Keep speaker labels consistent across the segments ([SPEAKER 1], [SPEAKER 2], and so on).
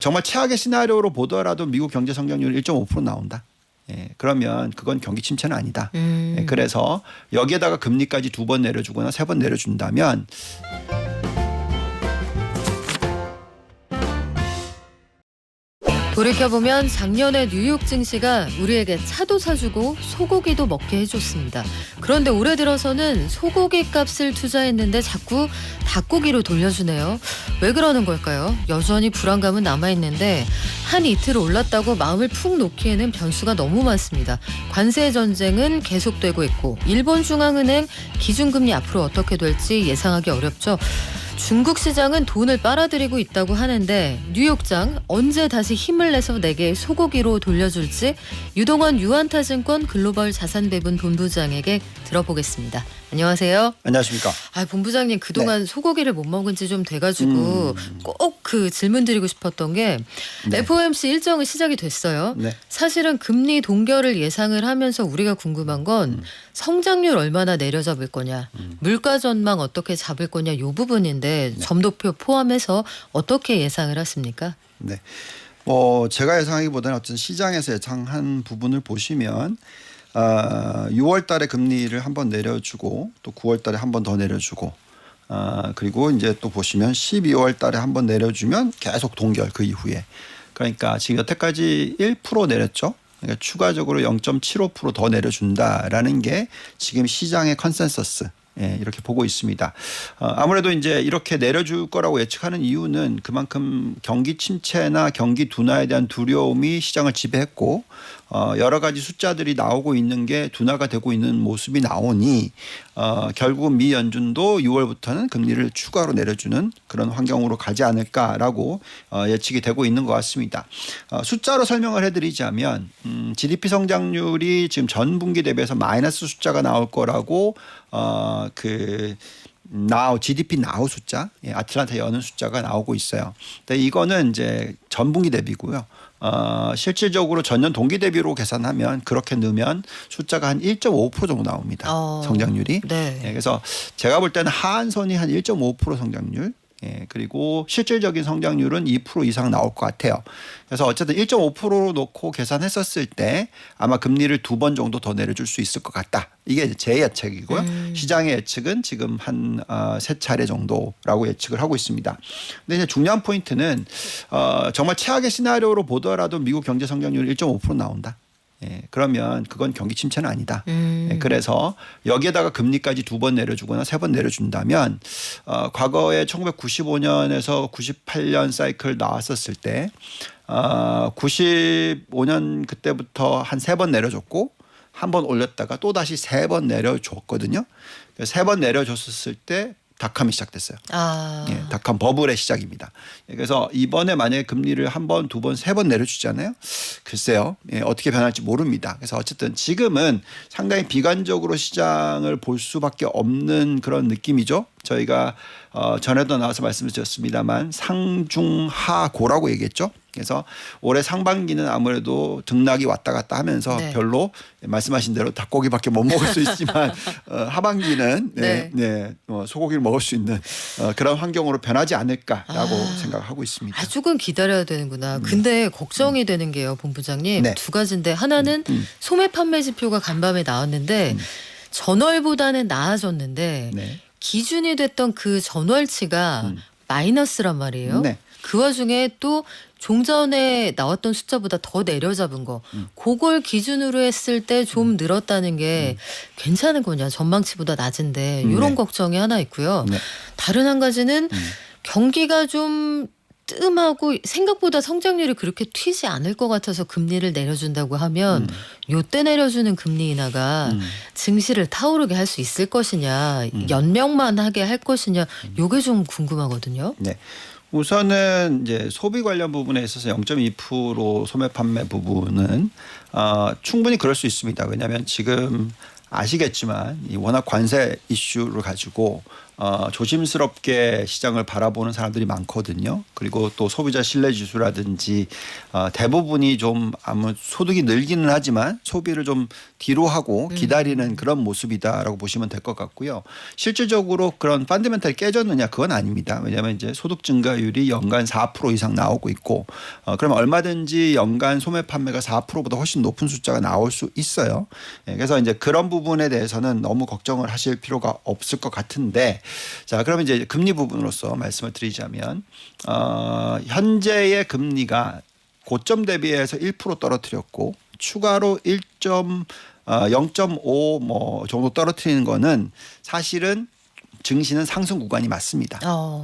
[SPEAKER 1] 정말 최악의 시나리오로 보더라도 미국 경제 성장률 1.5% 나온다. 예, 그러면 그건 경기 침체는 아니다. 예, 그래서 여기에다가 금리까지 2번 내려주거나 3번 내려준다면
[SPEAKER 2] 돌이켜보면 작년에 뉴욕 증시가 우리에게 차도 사주고 소고기도 먹게 해줬습니다. 그런데 올해 들어서는 소고기 값을 투자했는데 자꾸 닭고기로 돌려주네요. 왜 그러는 걸까요? 여전히 불안감은 남아있는데 한 이틀 올랐다고 마음을 푹 놓기에는 변수가 너무 많습니다. 관세 전쟁은 계속되고 있고 일본 중앙은행 기준금리 앞으로 어떻게 될지 예상하기 어렵죠. 중국 시장은 돈을 빨아들이고 있다고 하는데 뉴욕장 언제 다시 힘을 내서 내게 소고기로 돌려줄지 유동원 유한타증권 글로벌 자산배분 본부장에게 들어보겠습니다. 안녕하세요.
[SPEAKER 1] 안녕하십니까.
[SPEAKER 2] 본부장님 그동안 소고기를 못 먹은 지 좀 돼가지고 꼭 그 질문 드리고 싶었던 게 FOMC 일정이 시작이 됐어요. 사실은 금리 동결을 예상을 하면서 우리가 궁금한 건 성장률 얼마나 내려잡을 거냐, 물가 전망 어떻게 잡을 거냐 이 부분인데 점도표 포함해서 어떻게 예상을 하십니까?
[SPEAKER 1] 네. 제가 예상하기보다는 어떤 시장에서 예상한 부분을 보시면 6월 달에 금리를 한번 내려주고 또 9월 달에 한 번 더 내려주고 그리고 이제 또 보시면 12월 달에 한 번 내려주면 계속 동결 그 이후에. 그러니까 지금 여태까지 1% 내렸죠. 그러니까 추가적으로 0.75% 더 내려준다라는 게 지금 시장의 컨센서스. 예, 이렇게 보고 있습니다. 아무래도 이제 이렇게 내려줄 거라고 예측하는 이유는 그만큼 경기 침체나 경기 둔화에 대한 두려움이 시장을 지배했고 여러 가지 숫자들이 나오고 있는 게 둔화가 되고 있는 모습이 나오니 결국은 미 연준도 6월부터는 금리를 추가로 내려주는 그런 환경으로 가지 않을까라고 예측이 되고 있는 것 같습니다. 숫자로 설명을 해드리자면 GDP 성장률이 지금 전 분기 대비해서 마이너스 숫자가 나올 거라고 GDP 나우 숫자, 아틀란타 여는 숫자가 나오고 있어요. 근데 이거는 이제 전분기 대비고요. 실질적으로 전년 동기 대비로 계산하면 그렇게 넣으면 숫자가 한 1.5% 정도 나옵니다. 성장률이.
[SPEAKER 2] 네.
[SPEAKER 1] 그래서 제가 볼 때는 하한선이 한 1.5% 성장률. 그리고 실질적인 성장률은 2% 이상 나올 것 같아요. 그래서 어쨌든 1.5%로 놓고 계산했었을 때 아마 금리를 2번 정도 더 내려줄 수 있을 것 같다. 이게 제 예측이고요. 시장의 예측은 지금 한 3차례 정도라고 예측을 하고 있습니다. 근데 이제 중요한 포인트는 정말 최악의 시나리오로 보더라도 미국 경제 성장률 1.5% 나온다. 그러면 그건 경기 침체는 아니다. 그래서 여기에다가 금리까지 2번 내려주거나 3번 내려준다면 과거에 1995년에서 98년 사이클 나왔었을 때 95년 그때부터 한 3번 내려줬고 한 번 올렸다가 또 다시 3번 내려줬거든요. 3번 내려줬었을 때 닷컴이 시작됐어요. 닷컴 버블의 시작입니다. 그래서 이번에 만약에 금리를 한 번, 2번, 3번 내려주잖아요. 글쎄요. 어떻게 변할지 모릅니다. 그래서 어쨌든 지금은 상당히 비관적으로 시장을 볼 수밖에 없는 그런 느낌이죠. 저희가 전에도 나와서 말씀을 드렸습니다만 상중하고라고 얘기했죠. 그래서 올해 상반기는 아무래도 등락이 왔다 갔다 하면서 별로 말씀하신 대로 닭고기밖에 못 먹을 수 있지만 하반기는 소고기를 먹을 수 있는 그런 환경으로 변하지 않을까라고 생각하고 있습니다.
[SPEAKER 2] 조금 기다려야 되는구나. 근데 걱정이 되는 게요, 본부장님. 두 가지인데 하나는 소매 판매 지표가 간밤에 나왔는데 전월보다는 나아졌는데 기준이 됐던 그 전월치가 마이너스란 말이에요. 그 와중에 또 종전에 나왔던 숫자보다 더 내려잡은 거 그걸 기준으로 했을 때 좀 늘었다는 게 괜찮은 거냐, 전망치보다 낮은데 이런 걱정이 하나 있고요. 다른 한 가지는 경기가 좀 뜸하고 생각보다 성장률이 그렇게 튀지 않을 것 같아서 금리를 내려준다고 하면 요때 내려주는 금리 인하가 증시를 타오르게 할 수 있을 것이냐, 연명만 하게 할 것이냐, 요게 좀 궁금하거든요.
[SPEAKER 1] 우선은 이제 소비 관련 부분에 있어서 0.2% 소매 판매 부분은 충분히 그럴 수 있습니다. 왜냐하면 지금 아시겠지만 이 워낙 관세 이슈를 가지고 조심스럽게 시장을 바라보는 사람들이 많거든요. 그리고 또 소비자 신뢰 지수라든지 대부분이 좀 아무 소득이 늘기는 하지만 소비를 좀 뒤로 하고 기다리는 그런 모습이다라고 보시면 될 것 같고요. 실질적으로 그런 펀더멘탈이 깨졌느냐 그건 아닙니다. 왜냐하면 이제 소득 증가율이 연간 4% 이상 나오고 있고 그러면 얼마든지 연간 소매 판매가 4%보다 훨씬 높은 숫자가 나올 수 있어요. 그래서 이제 그런 부분에 대해서는 너무 걱정을 하실 필요가 없을 것 같은데 자 그러면 이제 금리 부분으로서 말씀을 드리자면 현재의 금리가 고점 대비해서 1% 떨어뜨렸고 추가로 0.5 뭐 정도 떨어뜨리는 거는 사실은 증시는 상승 구간이 맞습니다.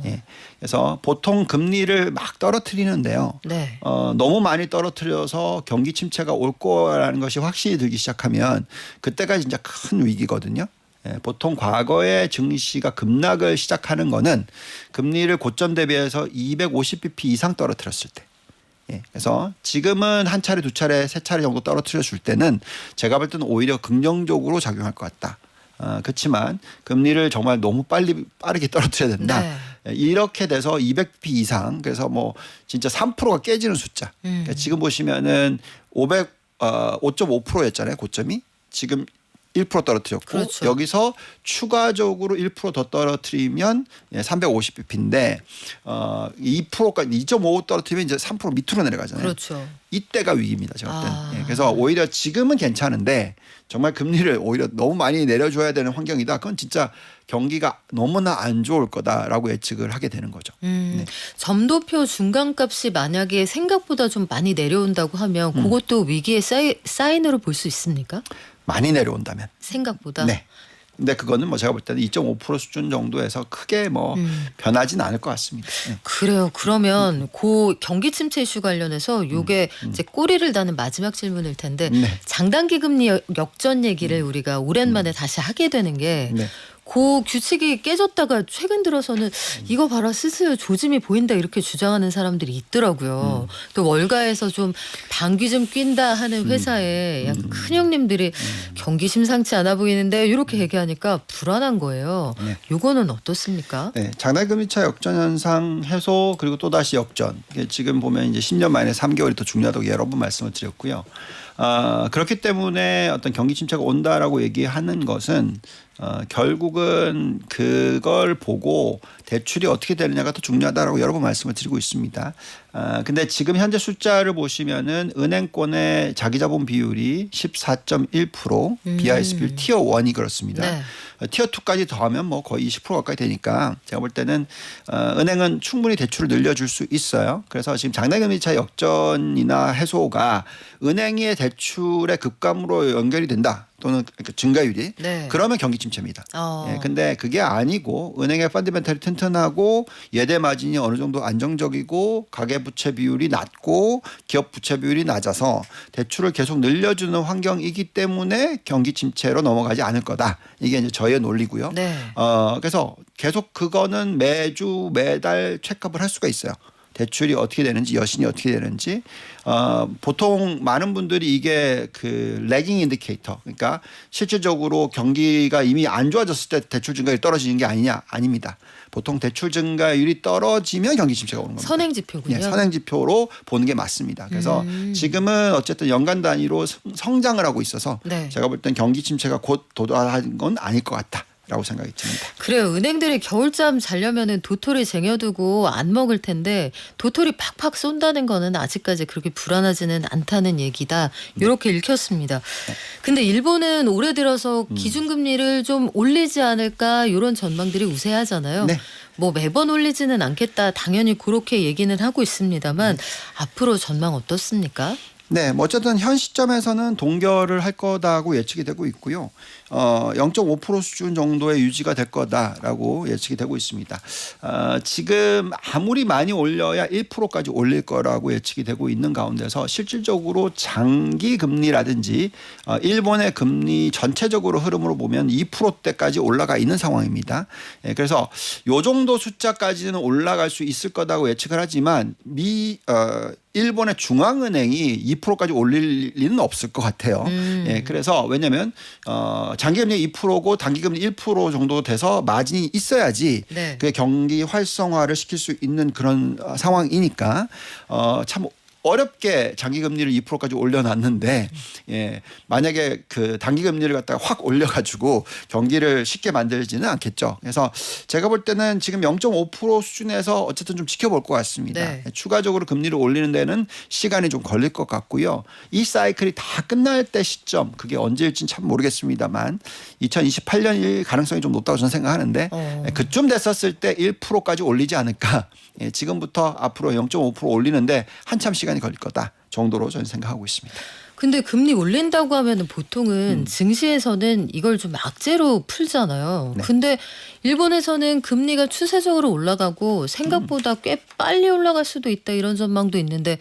[SPEAKER 1] 예. 그래서 보통 금리를 막 떨어뜨리는데요.
[SPEAKER 2] 네.
[SPEAKER 1] 너무 많이 떨어뜨려서 경기 침체가 올 거라는 것이 확신이 들기 시작하면 그때가 진짜 큰 위기거든요. 예, 보통 과거에 증시가 급락을 시작하는 거는 금리를 고점 대비해서 250bp 이상 떨어뜨렸을 때. 예, 그래서 지금은 한 차례, 두 차례, 세 차례 정도 떨어뜨렸을 때는 제가 볼 때는 오히려 긍정적으로 작용할 것 같다. 그렇지만 금리를 정말 너무 빠르게 떨어뜨려야 된다.
[SPEAKER 2] 네.
[SPEAKER 1] 이렇게 돼서 200bp 이상 그래서 뭐 진짜 3%가 깨지는 숫자. 그러니까 지금 보시면은 5.5%였잖아요. 고점이. 지금 1% 떨어뜨렸고
[SPEAKER 2] 그렇죠.
[SPEAKER 1] 여기서 추가적으로 1% 더 떨어뜨리면 350bp인데 2%까지 2.5 떨어뜨리면 이제 3% 밑으로 내려가잖아요.
[SPEAKER 2] 그렇죠. 이때가
[SPEAKER 1] 이때가 위기입니다. 제가 볼 때는. 그래서 오히려 지금은 괜찮은데 정말 금리를 오히려 너무 많이 내려줘야 되는 환경이다. 그건 진짜 경기가 너무나 안 좋을 거다라고 예측을 하게 되는 거죠. 네.
[SPEAKER 2] 점도표 중간값이 만약에 생각보다 좀 많이 내려온다고 하면 그것도 위기의 사인으로 볼 수 있습니까?
[SPEAKER 1] 많이 내려온다면.
[SPEAKER 2] 생각보다.
[SPEAKER 1] 네. 근데 그거는 뭐 제가 볼 때는 2.5% 수준 정도에서 크게 뭐 변하진 않을 것 같습니다. 네.
[SPEAKER 2] 그래요. 그러면 그 경기 침체 이슈 관련해서 요게 이제 꼬리를 다는 마지막 질문일 텐데
[SPEAKER 1] 네.
[SPEAKER 2] 장단기 금리 역전 얘기를 우리가 오랜만에 다시 하게 되는 게
[SPEAKER 1] 네.
[SPEAKER 2] 그 규칙이 깨졌다가 최근 들어서는 이거 봐라 슬슬 조짐이 보인다 이렇게 주장하는 사람들이 있더라고요. 또 월가에서 좀 방귀 좀 낀다 하는 회사에 약간 큰 형님들이 경기 심상치 않아 보이는데 이렇게 얘기하니까 불안한 거예요.
[SPEAKER 1] 네.
[SPEAKER 2] 요거는 어떻습니까?
[SPEAKER 1] 네, 장단금리차 역전 현상 해소 그리고 또 다시 역전. 이게 지금 보면 이제 10년 만에 3개월이 더 중요하다고 여러 번 말씀을 드렸고요. 그렇기 때문에 어떤 경기 침체가 온다라고 얘기하는 것은 결국은 그걸 보고 대출이 어떻게 되느냐가 더 중요하다라고 여러 번 말씀을 드리고 있습니다. 근데 지금 현재 숫자를 보시면은 은행권의 자기자본 비율이 14.1%, BIS 비율 티어 1이 그렇습니다.
[SPEAKER 2] 네.
[SPEAKER 1] 티어 2까지 더하면 뭐 거의 20% 가까이 되니까 제가 볼 때는 은행은 충분히 대출을 늘려줄 수 있어요. 그래서 지금 장단금리차 역전이나 해소가 은행의 대출의 급감으로 연결이 된다. 또는 증가율이
[SPEAKER 2] 네.
[SPEAKER 1] 그러면 경기 침체입니다. 예, 근데 그게 아니고 은행의 펀더멘털이 튼튼하고 예대 마진이 어느 정도 안정적이고 가계 부채 비율이 낮고 기업 부채 비율이 낮아서 대출을 계속 늘려주는 환경이기 때문에 경기 침체로 넘어가지 않을 거다. 이게 이제 저의 논리고요.
[SPEAKER 2] 네.
[SPEAKER 1] 그래서 계속 그거는 매주 매달 체크업을 할 수가 있어요. 대출이 어떻게 되는지 여신이 어떻게 되는지 보통 많은 분들이 이게 그 레깅 인디케이터 그러니까 실질적으로 경기가 이미 안 좋아졌을 때 대출 증가율이 떨어지는 게 아니냐 아닙니다. 보통 대출 증가율이 떨어지면 경기 침체가 오는 겁니다.
[SPEAKER 2] 선행지표군요.
[SPEAKER 1] 네, 선행지표로 보는 게 맞습니다. 그래서 지금은 어쨌든 연간 단위로 성장을 하고 있어서
[SPEAKER 2] 네.
[SPEAKER 1] 제가 볼 땐 경기 침체가 곧 도달하는 건 아닐 것 같다. 라고 생각이 듭니다.
[SPEAKER 2] 그래요. 은행들이 겨울잠 자려면은 도토리 쟁여두고 안 먹을 텐데 도토리 팍팍 쏜다는 거는 아직까지 그렇게 불안하지는 않다는 얘기다. 이렇게 읽혔습니다. 근데 일본은 올해 들어서 기준금리를 좀 올리지 않을까 이런 전망들이 우세하잖아요.
[SPEAKER 1] 네.
[SPEAKER 2] 뭐 매번 올리지는 않겠다. 당연히 그렇게 얘기는 하고 있습니다만 앞으로 전망 어떻습니까?
[SPEAKER 1] 네, 뭐 어쨌든 현 시점에서는 동결을 할 거다고 예측이 되고 있고요. 0.5% 수준 정도의 유지가 될 거다라고 예측이 되고 있습니다. 지금 아무리 많이 올려야 1%까지 올릴 거라고 예측이 되고 있는 가운데서 실질적으로 장기 금리라든지 일본의 금리 전체적으로 흐름으로 보면 2%대까지 올라가 있는 상황입니다. 그래서 요 정도 숫자까지는 올라갈 수 있을 거다고 예측을 하지만 일본의 중앙은행이 2%까지 올릴 리는 없을 것 같아요. 그래서 왜냐하면 장기금리 2%고 단기금리 1% 정도 돼서 마진이 있어야지
[SPEAKER 2] 네.
[SPEAKER 1] 그 경기 활성화를 시킬 수 있는 그런 상황이니까 참 어렵게 장기금리를 2%까지 올려놨는데 만약에 그 단기금리를 갖다가 확 올려가지고 경기를 쉽게 만들지는 않겠죠. 그래서 제가 볼 때는 지금 0.5% 수준에서 어쨌든 좀 지켜볼 것 같습니다.
[SPEAKER 2] 네.
[SPEAKER 1] 추가적으로 금리를 올리는 데는 시간이 좀 걸릴 것 같고요. 이 사이클이 다 끝날 때 시점 그게 언제일지는 참 모르겠습니다만 2028년일 가능성이 좀 높다고 저는 생각하는데 그쯤 됐었을 때 1%까지 올리지 않을까. 지금부터 앞으로 0.5% 올리는데 한참 시간이 걸릴 거다 정도로 저는 생각하고 있습니다.
[SPEAKER 2] 근데 금리 올린다고 하면은 보통은 증시에서는 이걸 좀 악재로 풀잖아요.
[SPEAKER 1] 네.
[SPEAKER 2] 근데 일본에서는 금리가 추세적으로 올라가고 생각보다 꽤 빨리 올라갈 수도 있다 이런 전망도 있는데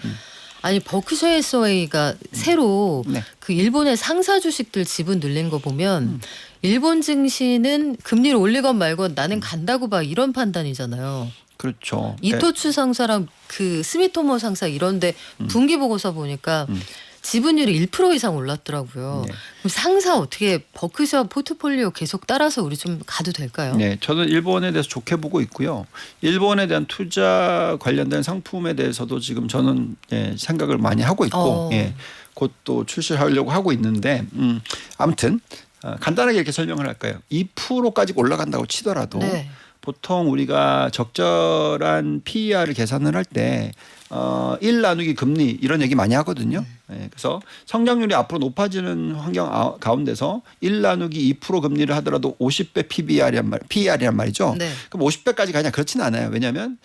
[SPEAKER 2] 아니 버크셔 해서웨이가 새로
[SPEAKER 1] 네.
[SPEAKER 2] 그 일본의 상사 주식들 지분 늘린 거 보면 일본 증시는 금리를 올리건 말건 나는 간다고 봐 이런 판단이잖아요.
[SPEAKER 1] 그렇죠.
[SPEAKER 2] 이토츠 상사랑 그 스미토모 상사 이런데 분기 보고서 보니까 지분율이 1% 이상 올랐더라고요.
[SPEAKER 1] 네.
[SPEAKER 2] 그럼 상사 어떻게 버크셔 포트폴리오 계속 따라서 우리 좀 가도 될까요?
[SPEAKER 1] 네, 저는 일본에 대해서 좋게 보고 있고요. 일본에 대한 투자 관련된 상품에 대해서도 지금 저는 생각을 많이 하고 있고 곧 또 출시하려고 하고 있는데 아무튼 간단하게 이렇게 설명을 할까요? 2%까지 올라간다고 치더라도
[SPEAKER 2] 네.
[SPEAKER 1] 보통 우리가 적절한 PER을 계산을 할 때 1 나누기 금리 이런 얘기 많이 하거든요. 그래서 성장률이 앞으로 높아지는 환경 가운데서 1 나누기 2% 금리를 하더라도 50배 PER이란 말이죠.
[SPEAKER 2] 네.
[SPEAKER 1] 그럼 50배까지 가냐 그렇지는 않아요. 왜냐하면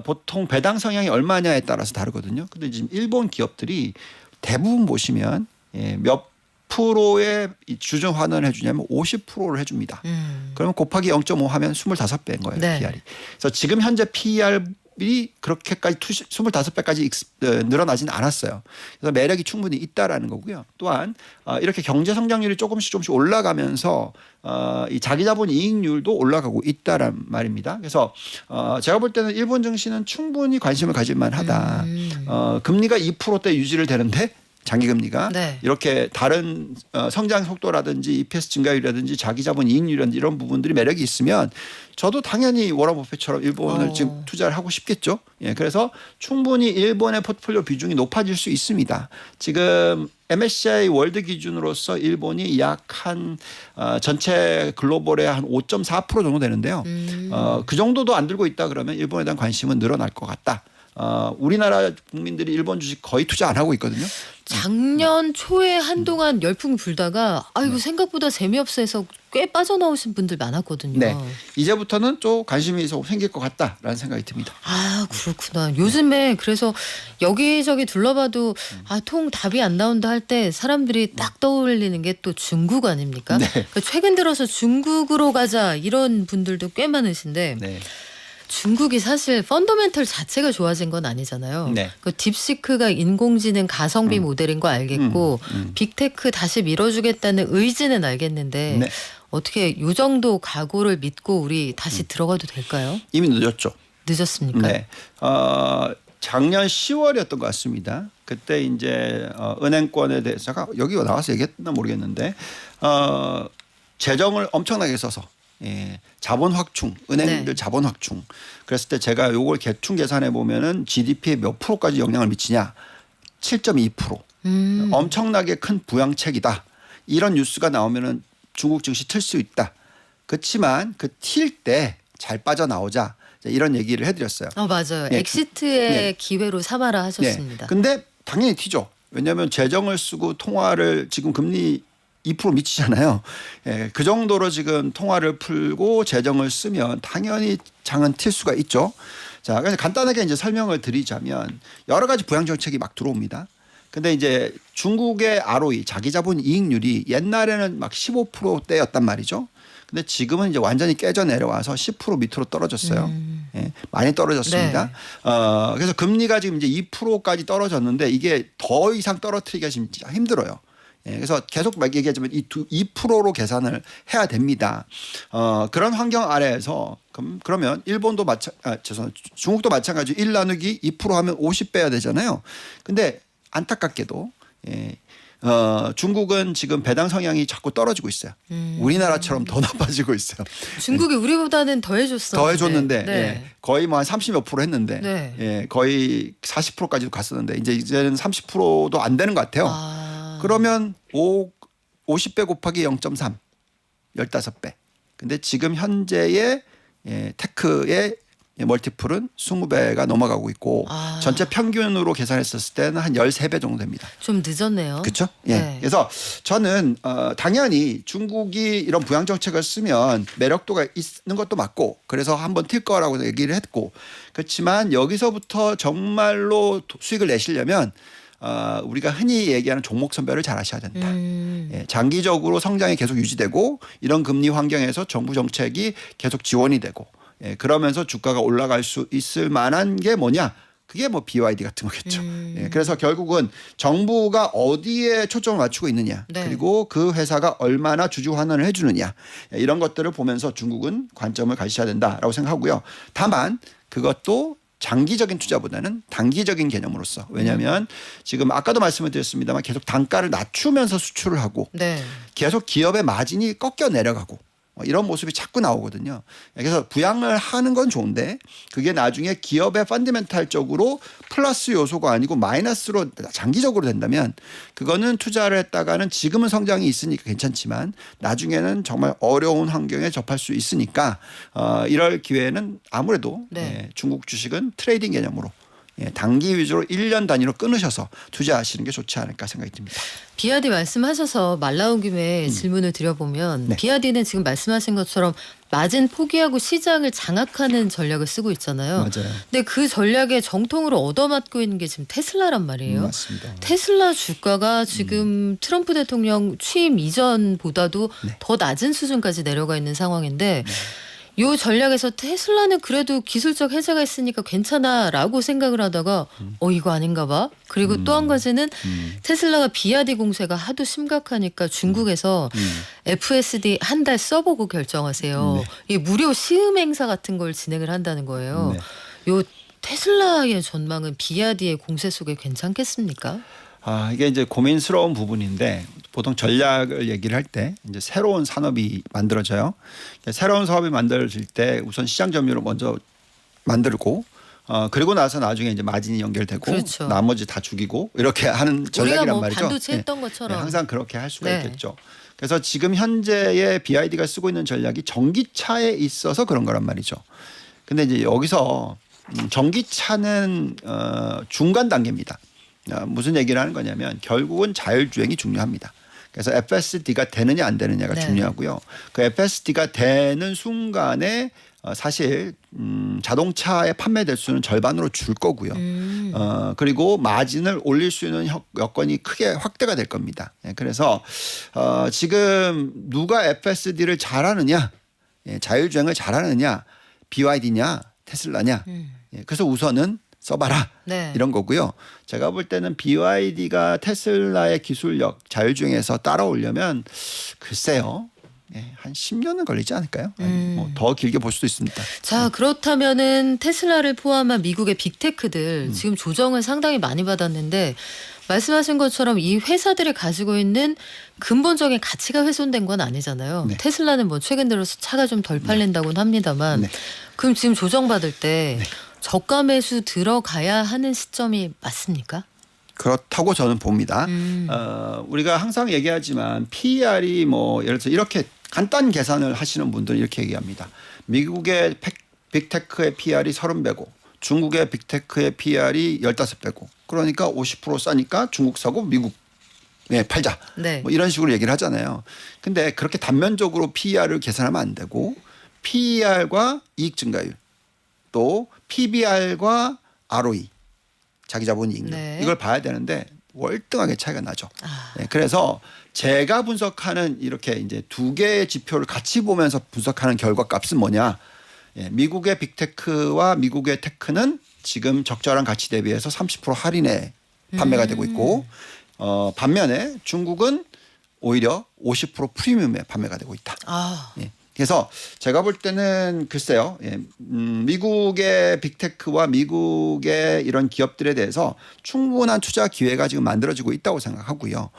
[SPEAKER 1] 보통 배당 성향이 얼마냐에 따라서 다르거든요. 근데 지금 일본 기업들이 대부분 보시면 몇 프로의 주중 환원을 해주냐면 50%를 해줍니다. 그러면 곱하기 0.5 하면 25배인 거예요.
[SPEAKER 2] 네.
[SPEAKER 1] PR이. 그래서 지금 현재 PR이 그렇게까지 25배까지 늘어나지는 않았어요. 그래서 매력이 충분히 있다라는 거고요. 또한 이렇게 경제 성장률이 조금씩 올라가면서 이 자기자본 이익률도 올라가고 있다란 말입니다. 그래서 제가 볼 때는 일본 증시는 충분히 관심을 가질 만하다. 금리가 2%대 유지를 되는데 장기금리가
[SPEAKER 2] 네.
[SPEAKER 1] 이렇게 다른 성장 속도라든지 EPS 증가율이라든지 자기자본 이익률이라든지 이런 부분들이 매력이 있으면 저도 당연히 워런 버핏처럼 일본을 지금 투자를 하고 싶겠죠. 그래서 충분히 일본의 포트폴리오 비중이 높아질 수 있습니다. 지금 MSCI 월드 기준으로서 일본이 약 한 전체 글로벌의 한 5.4% 정도 되는데요. 그 정도도 안 들고 있다 그러면 일본에 대한 관심은 늘어날 것 같다. 우리나라 국민들이 일본 주식 거의 투자 안 하고 있거든요.
[SPEAKER 2] 작년 초에 한동안 열풍 불다가 아이고 생각보다 재미없어 해서 꽤 빠져나오신 분들 많았거든요.
[SPEAKER 1] 네. 이제부터는 좀 관심이 생길 것 같다라는 생각이 듭니다.
[SPEAKER 2] 아 그렇구나. 요즘에 그래서 여기저기 둘러봐도 통 답이 안 나온다 할 때 사람들이 딱 떠올리는 게 또 중국 아닙니까?
[SPEAKER 1] 네.
[SPEAKER 2] 그러니까 최근 들어서 중국으로 가자 이런 분들도 꽤 많으신데
[SPEAKER 1] 네.
[SPEAKER 2] 중국이 사실 펀더멘털 자체가 좋아진 건 아니잖아요.
[SPEAKER 1] 네.
[SPEAKER 2] 그 딥시크가 인공지능 가성비 모델인 거 알겠고 빅테크 다시 밀어주겠다는 의지는 알겠는데
[SPEAKER 1] 네.
[SPEAKER 2] 어떻게 요 정도 각오를 믿고 우리 다시 들어가도 될까요?
[SPEAKER 1] 이미 늦었죠.
[SPEAKER 2] 늦었습니까?
[SPEAKER 1] 네. 작년 10월이었던 것 같습니다. 그때 이제 은행권에 대해서가 여기 나와서 얘기했나 모르겠는데 재정을 엄청나게 써서 자본 확충, 은행들
[SPEAKER 2] 네.
[SPEAKER 1] 자본 확충. 그랬을 때 제가 요걸 대충 계산해 보면은 GDP에 몇 프로까지 영향을 미치냐? 7.2%. 엄청나게 큰 부양책이다. 이런 뉴스가 나오면은 중국 증시 틀 수 있다. 그렇지만 그 튈 때 잘 빠져나오자. 이런 얘기를 해드렸어요.
[SPEAKER 2] 맞아요.
[SPEAKER 1] 네.
[SPEAKER 2] 엑시트의
[SPEAKER 1] 네.
[SPEAKER 2] 기회로 삼아라 하셨습니다.
[SPEAKER 1] 네. 근데 당연히 튀죠. 왜냐하면 재정을 쓰고 통화를 지금 금리 2% 미치잖아요. 그 정도로 지금 통화를 풀고 재정을 쓰면 당연히 장은 튈 수가 있죠. 자, 그래서 간단하게 이제 설명을 드리자면 여러 가지 부양 정책이 막 들어옵니다. 근데 이제 중국의 ROE 자기자본 이익률이 옛날에는 막 15%대였단 말이죠. 근데 지금은 이제 완전히 깨져 내려와서 10% 밑으로 떨어졌어요. 많이 떨어졌습니다.
[SPEAKER 2] 네.
[SPEAKER 1] 그래서 금리가 지금 이제 2%까지 떨어졌는데 이게 더 이상 떨어뜨리기가 진짜 힘들어요. 그래서 계속 막 얘기하자면 이 2%로 계산을 해야 됩니다. 그런 환경 아래에서 그러면 일본도 중국도 마찬가지 1 나누기 2% 하면 50배야 되잖아요. 근데 안타깝게도 중국은 지금 배당 성향이 자꾸 떨어지고 있어요. 우리나라처럼 더 나빠지고 있어요.
[SPEAKER 2] 중국이 우리보다는 더 해줬어.
[SPEAKER 1] 더 해줬는데
[SPEAKER 2] 네.
[SPEAKER 1] 예, 거의 뭐 한 30몇 프로 했는데
[SPEAKER 2] 네.
[SPEAKER 1] 예, 거의 40%까지도 갔었는데 이제는 30%도 안 되는 것 같아요. 그러면 50배 곱하기 0.3 15배. 근데 지금 현재의 테크의 멀티플은 20배가 넘어가고 있고 전체 평균으로 계산했었을 때는 한 13배 정도 됩니다.
[SPEAKER 2] 좀 늦었네요.
[SPEAKER 1] 그렇죠? 예.
[SPEAKER 2] 네.
[SPEAKER 1] 그래서 저는 당연히 중국이 이런 부양 정책을 쓰면 매력도가 있는 것도 맞고 그래서 한번 튈 거라고 얘기를 했고 그렇지만 여기서부터 정말로 수익을 내시려면 우리가 흔히 얘기하는 종목 선별을 잘 하셔야 된다. 예, 장기적으로 성장이 계속 유지되고 이런 금리 환경에서 정부 정책이 계속 지원이 되고 예, 그러면서 주가가 올라갈 수 있을 만한 게 뭐냐? 그게 뭐 BYD 같은 거겠죠. 예, 그래서 결국은 정부가 어디에 초점을 맞추고 있느냐,
[SPEAKER 2] 네.
[SPEAKER 1] 그리고 그 회사가 얼마나 주주 환원을 해주느냐 예, 이런 것들을 보면서 중국은 관점을 가지셔야 된다라고 생각하고요. 다만 그것도 장기적인 투자보다는 단기적인 개념으로서 왜냐하면 지금 아까도 말씀을 드렸습니다만 계속 단가를 낮추면서 수출을 하고
[SPEAKER 2] 네.
[SPEAKER 1] 계속 기업의 마진이 꺾여 내려가고 이런 모습이 자꾸 나오거든요. 그래서 부양을 하는 건 좋은데 그게 나중에 기업의 펀드멘탈적으로 플러스 요소가 아니고 마이너스로 장기적으로 된다면 그거는 투자를 했다가는 지금은 성장이 있으니까 괜찮지만 나중에는 정말 어려운 환경에 접할 수 있으니까 이럴 기회에는 아무래도
[SPEAKER 2] 네.
[SPEAKER 1] 중국 주식은 트레이딩 개념으로 단기 위주로 1년 단위로 끊으셔서 투자하시는 게 좋지 않을까 생각이 듭니다.
[SPEAKER 2] 비아디 말씀하셔서 말 나온 김에 질문을 드려보면
[SPEAKER 1] 네.
[SPEAKER 2] 비아디는 지금 말씀하신 것처럼 마진 포기하고 시장을 장악하는 전략을 쓰고 있잖아요.
[SPEAKER 1] 맞아요.
[SPEAKER 2] 근데 그 전략에 정통으로 얻어맞고 있는 게 지금 테슬라란 말이에요.
[SPEAKER 1] 맞습니다.
[SPEAKER 2] 테슬라 주가가 지금 트럼프 대통령 취임 이전보다도 더 낮은 수준까지 내려가 있는 상황인데 요 전략에서 테슬라는 그래도 기술적 해제가 있으니까 괜찮아라고 생각을 하다가 이거 아닌가 봐. 그리고 또 한 가지는 테슬라가 비아디 공세가 하도 심각하니까 중국에서 FSD 한 달 써보고 결정하세요. 이 무료 시음 행사 같은 걸 진행을 한다는 거예요. 요 테슬라의 전망은 비아디의 공세 속에 괜찮겠습니까?
[SPEAKER 1] 이게 이제 고민스러운 부분인데 보통 전략을 얘기를 할 때 이제 새로운 산업이 만들어져요. 새로운 사업이 만들어질 때 우선 시장 점유율을 먼저 만들고 그리고 나서 나중에 이제 마진이 연결되고
[SPEAKER 2] 그렇죠.
[SPEAKER 1] 나머지 다 죽이고 이렇게 하는
[SPEAKER 2] 우리가
[SPEAKER 1] 전략이란
[SPEAKER 2] 뭐
[SPEAKER 1] 말이죠.
[SPEAKER 2] 반도체 했던 것처럼.
[SPEAKER 1] 항상 그렇게 할 수가
[SPEAKER 2] 네.
[SPEAKER 1] 있겠죠. 그래서 지금 현재의 BYD가 쓰고 있는 전략이 전기차에 있어서 그런 거란 말이죠. 근데 이제 여기서 전기차는 중간 단계입니다. 무슨 얘기를 하는 거냐면 결국은 자율주행이 중요합니다. 그래서 FSD가 되느냐 안 되느냐가
[SPEAKER 2] 네.
[SPEAKER 1] 중요하고요. 그 FSD가 되는 순간에 사실 자동차의 판매 대수는 절반으로 줄 거고요. 그리고 마진을 올릴 수 있는 여건이 크게 확대가 될 겁니다. 그래서 지금 누가 FSD를 잘하느냐, 자율주행을 잘하느냐, BYD냐, 테슬라냐. 그래서 우선은 써봐라.
[SPEAKER 2] 네.
[SPEAKER 1] 이런 거고요. 제가 볼 때는 BYD가 테슬라의 기술력 자율주행에서 따라오려면 글쎄요. 한 10년은 걸리지 않을까요? 뭐 더 길게 볼 수도 있습니다.
[SPEAKER 2] 자, 그렇다면은 테슬라를 포함한 미국의 빅테크들 지금 조정을 상당히 많이 받았는데 말씀하신 것처럼 이 회사들이 가지고 있는 근본적인 가치가 훼손된 건 아니잖아요.
[SPEAKER 1] 네.
[SPEAKER 2] 테슬라는 뭐 최근 들어서 차가 좀 덜 팔린다고는 합니다만
[SPEAKER 1] 네.
[SPEAKER 2] 그럼 지금 조정받을 때 저가 매수 들어가야 하는 시점이 맞습니까?
[SPEAKER 1] 그렇다고 저는 봅니다. 우리가 항상 얘기하지만 PER이 뭐 예를 들어서 이렇게 간단 계산을 하시는 분들은 이렇게 얘기합니다. 미국의 빅테크의 PER이 30배고 중국의 빅테크의 PER이 15배고 그러니까 50% 싸니까 중국 사고 미국 팔자.
[SPEAKER 2] 네.
[SPEAKER 1] 뭐 이런 식으로 얘기를 하잖아요. 근데 그렇게 단면적으로 PER을 계산하면 안 되고 PER과 이익 증가율 또 PBR과 ROE 자기 자본 이익률
[SPEAKER 2] 네.
[SPEAKER 1] 이걸 봐야 되는데 월등하게 차이가 나죠. 그래서 제가 분석하는 이렇게 이제 두 개의 지표를 같이 보면서 분석하는 결과값은 뭐냐? 미국의 빅테크와 미국의 테크는 지금 적절한 가치 대비해서 30% 할인에 판매가 되고 있고 반면에 중국은 오히려 50% 프리미엄에 판매가 되고 있다. 그래서 제가 볼 때는 글쎄요, 미국의 빅테크와 미국의 이런 기업들에 대해서 충분한 투자 기회가 지금 만들어지고 있다고 생각하고요.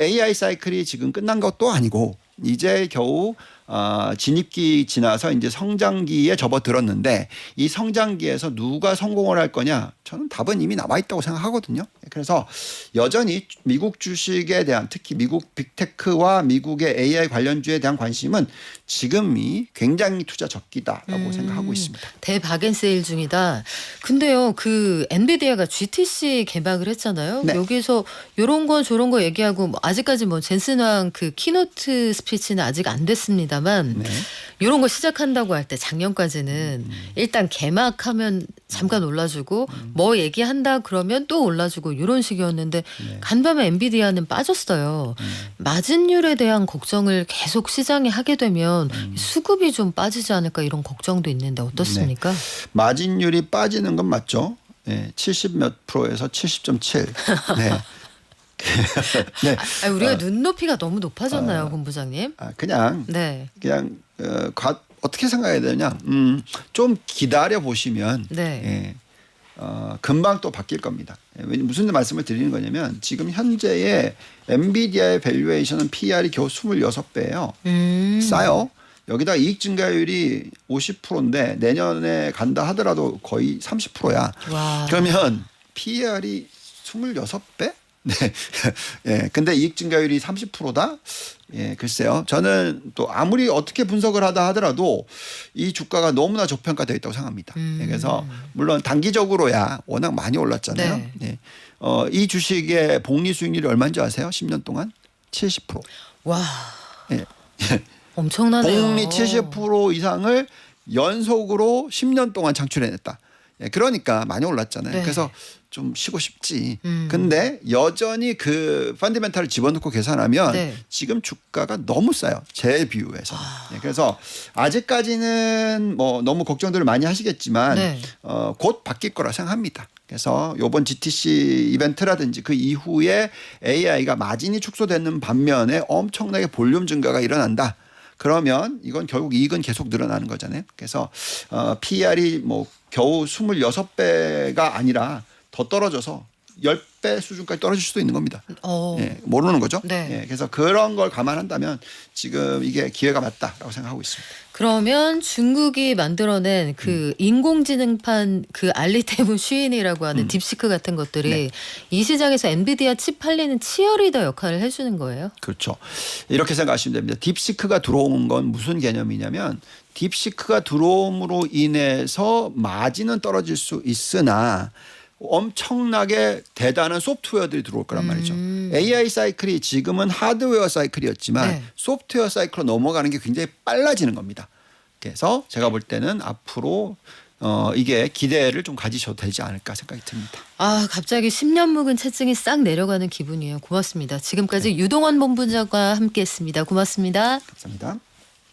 [SPEAKER 1] AI 사이클이 지금 끝난 것도 아니고 이제 겨우 진입기 지나서 이제 성장기에 접어들었는데 이 성장기에서 누가 성공을 할 거냐? 저는 답은 이미 남아 있다고 생각하거든요. 그래서 여전히 미국 주식에 대한 특히 미국 빅테크와 미국의 AI 관련주에 대한 관심은 지금이 굉장히 투자 적기다라고 생각하고 있습니다.
[SPEAKER 2] 대박앤세일 중이다. 근데요, 그 엔비디아가 GTC 개막을 했잖아요.
[SPEAKER 1] 네.
[SPEAKER 2] 여기서 요런 거 저런 거 얘기하고 뭐 아직까지 뭐 젠슨 왕 그 키노트 스피치는 아직 안 됐습니다만
[SPEAKER 1] 네.
[SPEAKER 2] 요런 거 시작한다고 할 때 작년까지는 일단 개막하면 잠깐 올라주고 뭐 얘기한다 그러면 또 올라주고 요런 식이었는데 간밤에 엔비디아는 빠졌어요. 마진율에 대한 걱정을 계속 시장이 하게 되면 수급이 좀 빠지지 않을까 이런 걱정도 있는데 어떻습니까?
[SPEAKER 1] 마진율이 빠지는 건 맞죠. 70 몇 프로에서 70.7. 네. 네.
[SPEAKER 2] 우리가 눈높이가 너무 높아졌나요, 본부장님?
[SPEAKER 1] 그냥
[SPEAKER 2] 네.
[SPEAKER 1] 어떻게 생각해야 되냐? 좀 기다려 보시면
[SPEAKER 2] 네.
[SPEAKER 1] 금방 또 바뀔 겁니다. 무슨 말씀을 드리는 거냐면 지금 현재의 엔비디아의 밸류에이션은 PER이 겨우 26배예요. 싸요. 여기다 이익 증가율이 50%인데 내년에 간다 하더라도 거의 30%야.
[SPEAKER 2] 와.
[SPEAKER 1] 그러면 PER이 26배? 네. 예. 근데 이익 증가율이 30%다? 예, 글쎄요. 저는 또 아무리 어떻게 분석을 하다 하더라도 이 주가가 너무나 저평가되어 있다고 생각합니다. 예, 그래서 물론 단기적으로야 워낙 많이 올랐잖아요.
[SPEAKER 2] 네.
[SPEAKER 1] 예. 이 주식의 복리 수익률이 얼마인지 아세요? 10년 동안 70%.
[SPEAKER 2] 와.
[SPEAKER 1] 예.
[SPEAKER 2] 엄청나네요.
[SPEAKER 1] 복리 70% 이상을 연속으로 10년 동안 창출해냈다. 예, 그러니까 많이 올랐잖아요.
[SPEAKER 2] 네.
[SPEAKER 1] 그래서 좀 쉬고 싶지. 근데 여전히 그 펀더멘탈을 집어넣고 계산하면
[SPEAKER 2] 네.
[SPEAKER 1] 지금 주가가 너무 싸요. 제 비유에서. 예, 그래서 아직까지는 뭐 너무 걱정들을 많이 하시겠지만
[SPEAKER 2] 네.
[SPEAKER 1] 곧 바뀔 거라 생각합니다. 그래서 이번 GTC 이벤트라든지 그 이후에 AI가 마진이 축소되는 반면에 엄청나게 볼륨 증가가 일어난다. 그러면 이건 결국 이익은 계속 늘어나는 거잖아요. 그래서 PER이 뭐 겨우 26배가 아니라 더 떨어져서 10배 수준까지 떨어질 수도 있는 겁니다. 예, 모르는 거죠.
[SPEAKER 2] 네.
[SPEAKER 1] 예, 그래서 그런 걸 감안한다면 지금 이게 기회가 맞다라고 생각하고 있습니다.
[SPEAKER 2] 그러면 중국이 만들어낸 그 인공지능판 그 알리테문 쉬인이라고 하는 딥시크 같은 것들이
[SPEAKER 1] 네.
[SPEAKER 2] 이 시장에서 엔비디아 칩 팔리는 치어리더 역할을 해주는 거예요?
[SPEAKER 1] 그렇죠. 이렇게 생각하시면 됩니다. 딥시크가 들어온 건 무슨 개념이냐면 딥시크가 들어옴으로 인해서 마진은 떨어질 수 있으나 엄청나게 대단한 소프트웨어들이 들어올 거란 말이죠. AI 사이클이 지금은 하드웨어 사이클이었지만
[SPEAKER 2] 네.
[SPEAKER 1] 소프트웨어 사이클로 넘어가는 게 굉장히 빨라지는 겁니다. 그래서 제가 볼 때는 앞으로 이게 기대를 좀 가지셔도 되지 않을까 생각이 듭니다.
[SPEAKER 2] 갑자기 10년 묵은 채증이 싹 내려가는 기분이에요. 고맙습니다. 지금까지 유동원 본부장과 함께했습니다. 고맙습니다.
[SPEAKER 1] 감사합니다.